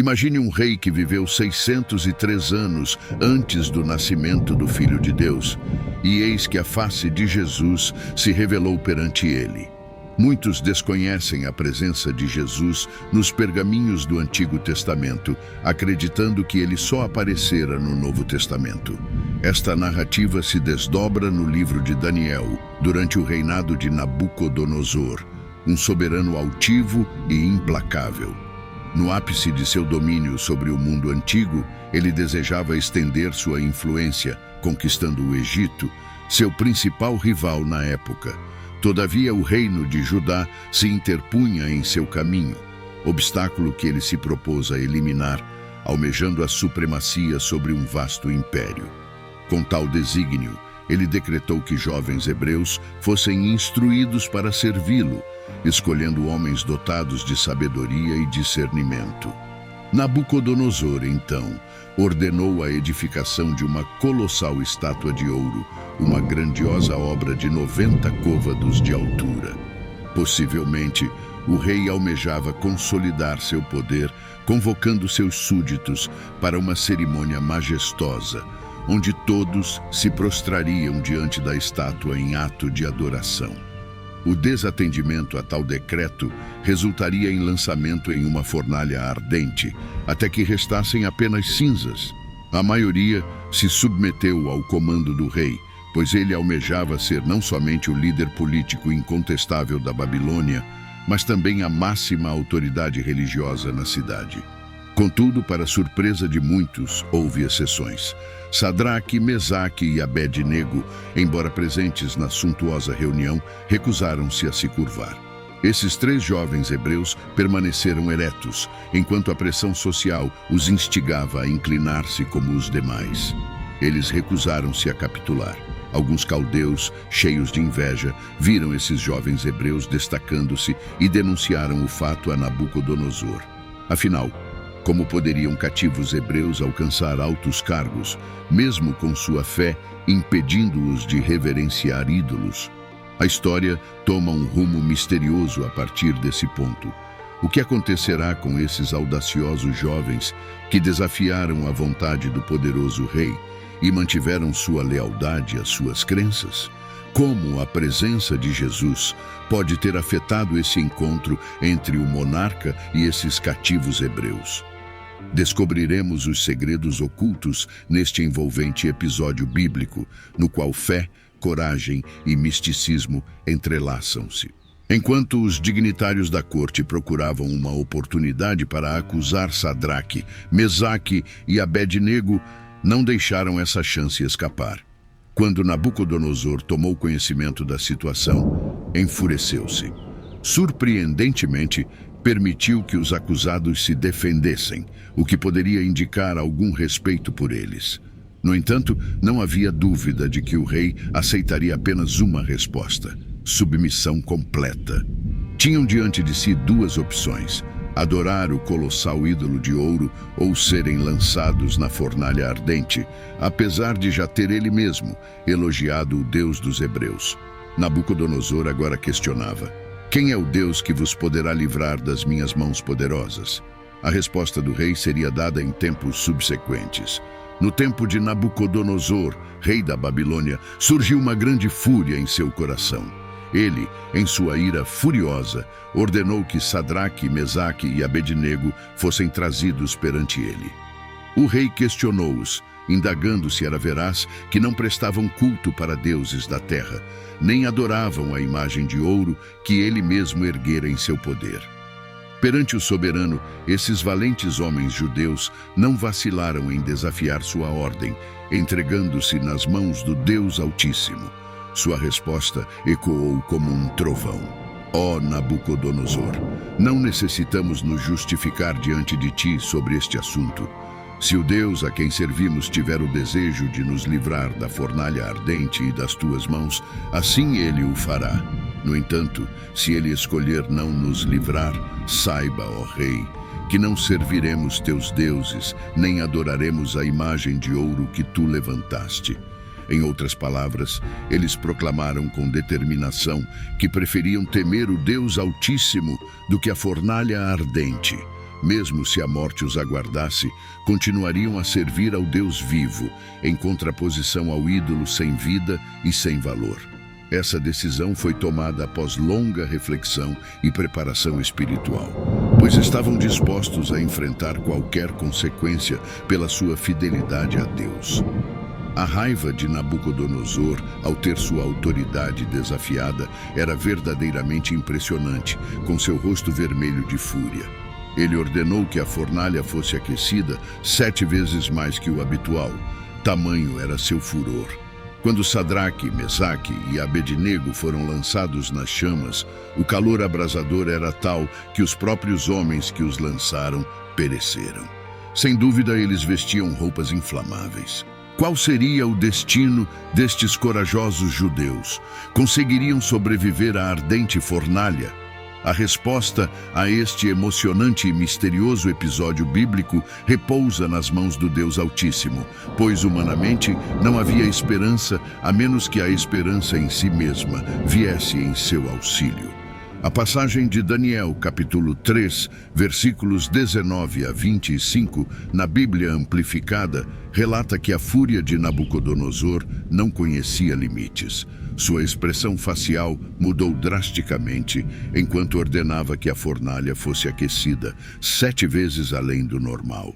Imagine um rei que viveu 603 anos antes do nascimento do Filho de Deus, e eis que a face de Jesus se revelou perante ele. Muitos desconhecem a presença de Jesus nos pergaminhos do Antigo Testamento, acreditando que ele só aparecera no Novo Testamento. Esta narrativa se desdobra no livro de Daniel, durante o reinado de Nabucodonosor, um soberano altivo e implacável. No ápice de seu domínio sobre o mundo antigo, ele desejava estender sua influência, conquistando o Egito, seu principal rival na época. Todavia, o reino de Judá se interpunha em seu caminho, obstáculo que ele se propôs a eliminar, almejando a supremacia sobre um vasto império. Com tal desígnio, ele decretou que jovens hebreus fossem instruídos para servi-lo, escolhendo homens dotados de sabedoria e discernimento. Nabucodonosor, então, ordenou a edificação de uma colossal estátua de ouro, uma grandiosa obra de 90 côvados de altura. Possivelmente, o rei almejava consolidar seu poder, convocando seus súditos para uma cerimônia majestosa, onde todos se prostrariam diante da estátua em ato de adoração. O desatendimento a tal decreto resultaria em lançamento em uma fornalha ardente, até que restassem apenas cinzas. A maioria se submeteu ao comando do rei, pois ele almejava ser não somente o líder político incontestável da Babilônia, mas também a máxima autoridade religiosa na cidade. Contudo, para surpresa de muitos, houve exceções. Sadraque, Mesaque e Abed-nego, embora presentes na suntuosa reunião, recusaram-se a se curvar. Esses 3 jovens hebreus permaneceram eretos, enquanto a pressão social os instigava a inclinar-se como os demais. Eles recusaram-se a capitular. Alguns caldeus, cheios de inveja, viram esses jovens hebreus destacando-se e denunciaram o fato a Nabucodonosor. Afinal, como poderiam cativos hebreus alcançar altos cargos, mesmo com sua fé impedindo-os de reverenciar ídolos? A história toma um rumo misterioso a partir desse ponto. O que acontecerá com esses audaciosos jovens que desafiaram a vontade do poderoso rei e mantiveram sua lealdade às suas crenças? Como a presença de Jesus pode ter afetado esse encontro entre o monarca e esses cativos hebreus? Descobriremos os segredos ocultos neste envolvente episódio bíblico, no qual fé, coragem e misticismo entrelaçam-se. Enquanto os dignitários da corte procuravam uma oportunidade para acusar Sadraque, Mesaque e Abed-nego, não deixaram essa chance escapar. Quando Nabucodonosor tomou conhecimento da situação, enfureceu-se. Surpreendentemente, permitiu que os acusados se defendessem, o que poderia indicar algum respeito por eles. No entanto, não havia dúvida de que o rei aceitaria apenas uma resposta: submissão completa. Tinham diante de si 2 opções: adorar o colossal ídolo de ouro ou serem lançados na fornalha ardente, apesar de já ter ele mesmo elogiado o Deus dos hebreus. Nabucodonosor agora questionava: quem é o Deus que vos poderá livrar das minhas mãos poderosas? A resposta do rei seria dada em tempos subsequentes. No tempo de Nabucodonosor, rei da Babilônia, surgiu uma grande fúria em seu coração. Ele, em sua ira furiosa, ordenou que Sadraque, Mesaque e Abed-nego fossem trazidos perante ele. O rei questionou-os, indagando se era veraz que não prestavam culto para deuses da terra, nem adoravam a imagem de ouro que ele mesmo erguera em seu poder. Perante o soberano, esses valentes homens judeus não vacilaram em desafiar sua ordem, entregando-se nas mãos do Deus Altíssimo. Sua resposta ecoou como um trovão: ó Nabucodonosor, não necessitamos nos justificar diante de ti sobre este assunto. Se o Deus a quem servimos tiver o desejo de nos livrar da fornalha ardente e das tuas mãos, assim ele o fará. No entanto, se ele escolher não nos livrar, saiba, ó rei, que não serviremos teus deuses, nem adoraremos a imagem de ouro que tu levantaste. Em outras palavras, eles proclamaram com determinação que preferiam temer o Deus Altíssimo do que a fornalha ardente. Mesmo se a morte os aguardasse, continuariam a servir ao Deus vivo, em contraposição ao ídolo sem vida e sem valor. Essa decisão foi tomada após longa reflexão e preparação espiritual, pois estavam dispostos a enfrentar qualquer consequência pela sua fidelidade a Deus. A raiva de Nabucodonosor, ao ter sua autoridade desafiada, era verdadeiramente impressionante, com seu rosto vermelho de fúria. Ele ordenou que a fornalha fosse aquecida 7 vezes mais que o habitual. Tamanho era seu furor. Quando Sadraque, Mesaque e Abednego foram lançados nas chamas, o calor abrasador era tal que os próprios homens que os lançaram pereceram. Sem dúvida, eles vestiam roupas inflamáveis. Qual seria o destino destes corajosos judeus? Conseguiriam sobreviver à ardente fornalha? A resposta a este emocionante e misterioso episódio bíblico repousa nas mãos do Deus Altíssimo, pois humanamente não havia esperança a menos que a esperança em si mesma viesse em seu auxílio. A passagem de Daniel, capítulo 3, versículos 19 a 25, na Bíblia Amplificada, relata que a fúria de Nabucodonosor não conhecia limites. Sua expressão facial mudou drasticamente enquanto ordenava que a fornalha fosse aquecida 7 vezes além do normal.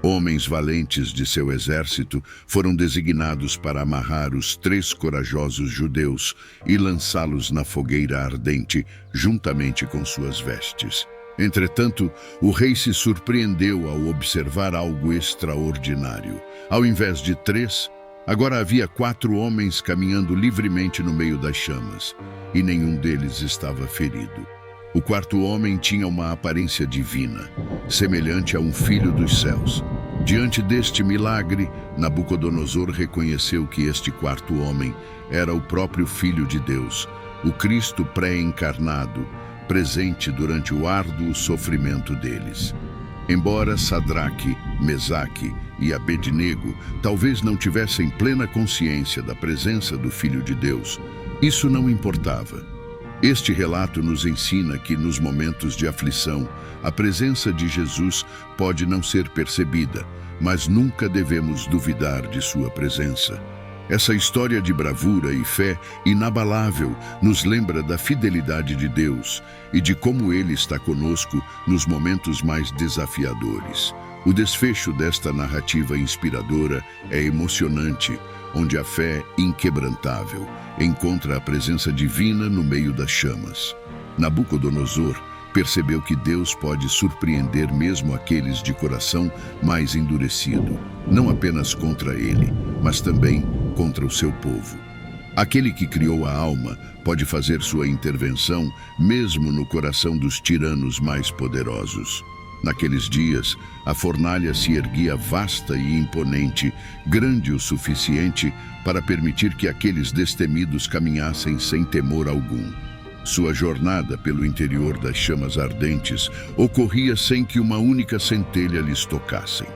Homens valentes de seu exército foram designados para amarrar os 3 corajosos judeus e lançá-los na fogueira ardente, juntamente com suas vestes. Entretanto, o rei se surpreendeu ao observar algo extraordinário. Ao invés de 3, agora havia 4 homens caminhando livremente no meio das chamas, e nenhum deles estava ferido. O 4º homem tinha uma aparência divina, semelhante a um filho dos céus. Diante deste milagre, Nabucodonosor reconheceu que este 4º homem era o próprio Filho de Deus, o Cristo pré-encarnado, presente durante o árduo sofrimento deles. Embora Sadraque, Mesaque e Abednego talvez não tivessem plena consciência da presença do Filho de Deus, isso não importava. Este relato nos ensina que, nos momentos de aflição, a presença de Jesus pode não ser percebida, mas nunca devemos duvidar de sua presença. Essa história de bravura e fé inabalável nos lembra da fidelidade de Deus e de como Ele está conosco nos momentos mais desafiadores. O desfecho desta narrativa inspiradora é emocionante, onde a fé inquebrantável encontra a presença divina no meio das chamas. Nabucodonosor percebeu que Deus pode surpreender mesmo aqueles de coração mais endurecido, não apenas contra ele, mas também contra o seu povo. Aquele que criou a alma pode fazer sua intervenção mesmo no coração dos tiranos mais poderosos. Naqueles dias, a fornalha se erguia vasta e imponente, grande o suficiente para permitir que aqueles destemidos caminhassem sem temor algum. Sua jornada pelo interior das chamas ardentes ocorria sem que uma única centelha lhes tocassem.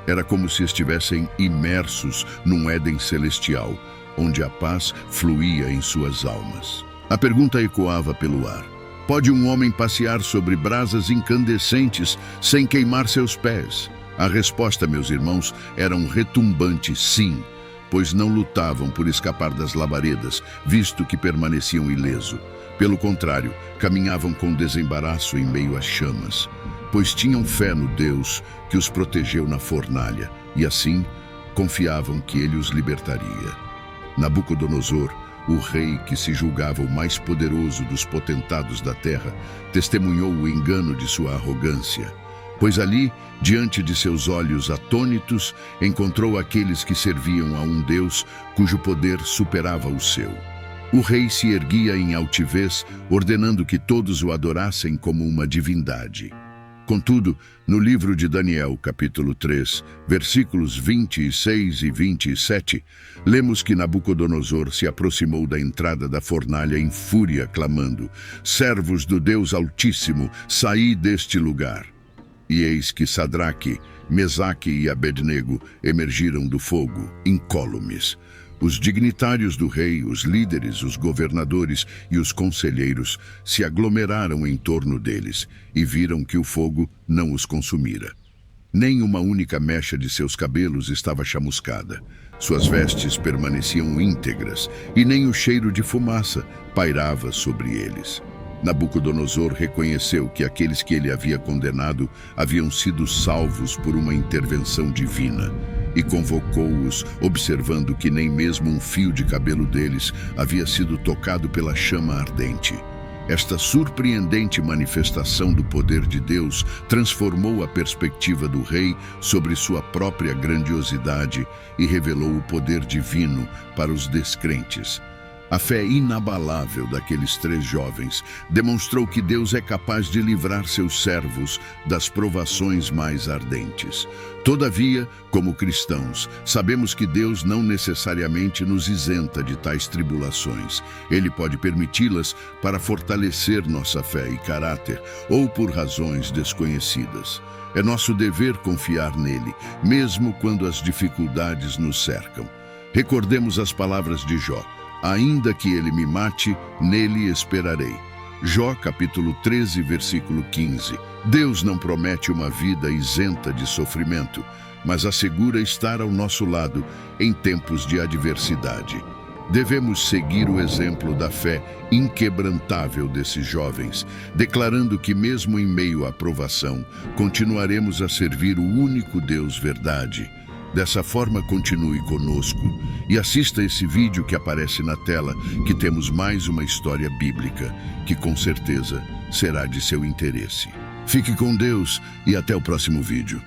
Era como se estivessem imersos num Éden celestial, onde a paz fluía em suas almas. A pergunta ecoava pelo ar. Pode um homem passear sobre brasas incandescentes sem queimar seus pés? A resposta, meus irmãos, era um retumbante sim, pois não lutavam por escapar das labaredas, visto que permaneciam ileso. Pelo contrário, caminhavam com desembaraço em meio às chamas, pois tinham fé no Deus que os protegeu na fornalha, e assim confiavam que Ele os libertaria. Nabucodonosor, o rei que se julgava o mais poderoso dos potentados da terra, testemunhou o engano de sua arrogância, pois ali, diante de seus olhos atônitos, encontrou aqueles que serviam a um Deus cujo poder superava o seu. O rei se erguia em altivez, ordenando que todos o adorassem como uma divindade. Contudo, no livro de Daniel, capítulo 3, versículos 26 e 27, lemos que Nabucodonosor se aproximou da entrada da fornalha em fúria, clamando: "Servos do Deus Altíssimo, saí deste lugar!" E eis que Sadraque, Mesaque e Abednego emergiram do fogo, incólumes. Os dignitários do rei, os líderes, os governadores e os conselheiros se aglomeraram em torno deles e viram que o fogo não os consumira. Nem uma única mecha de seus cabelos estava chamuscada. Suas vestes permaneciam íntegras e nem o cheiro de fumaça pairava sobre eles. Nabucodonosor reconheceu que aqueles que ele havia condenado haviam sido salvos por uma intervenção divina e convocou-os, observando que nem mesmo um fio de cabelo deles havia sido tocado pela chama ardente. Esta surpreendente manifestação do poder de Deus transformou a perspectiva do rei sobre sua própria grandiosidade e revelou o poder divino para os descrentes. A fé inabalável daqueles 3 jovens demonstrou que Deus é capaz de livrar seus servos das provações mais ardentes. Todavia, como cristãos, sabemos que Deus não necessariamente nos isenta de tais tribulações. Ele pode permiti-las para fortalecer nossa fé e caráter, ou por razões desconhecidas. É nosso dever confiar nele, mesmo quando as dificuldades nos cercam. Recordemos as palavras de Jó. Ainda que ele me mate, nele esperarei. Jó, capítulo 13, versículo 15. Deus não promete uma vida isenta de sofrimento, mas assegura estar ao nosso lado em tempos de adversidade. Devemos seguir o exemplo da fé inquebrantável desses jovens, declarando que mesmo em meio à provação, continuaremos a servir o único Deus verdade. Dessa forma, continue conosco e assista esse vídeo que aparece na tela, que temos mais uma história bíblica, que com certeza será de seu interesse. Fique com Deus e até o próximo vídeo.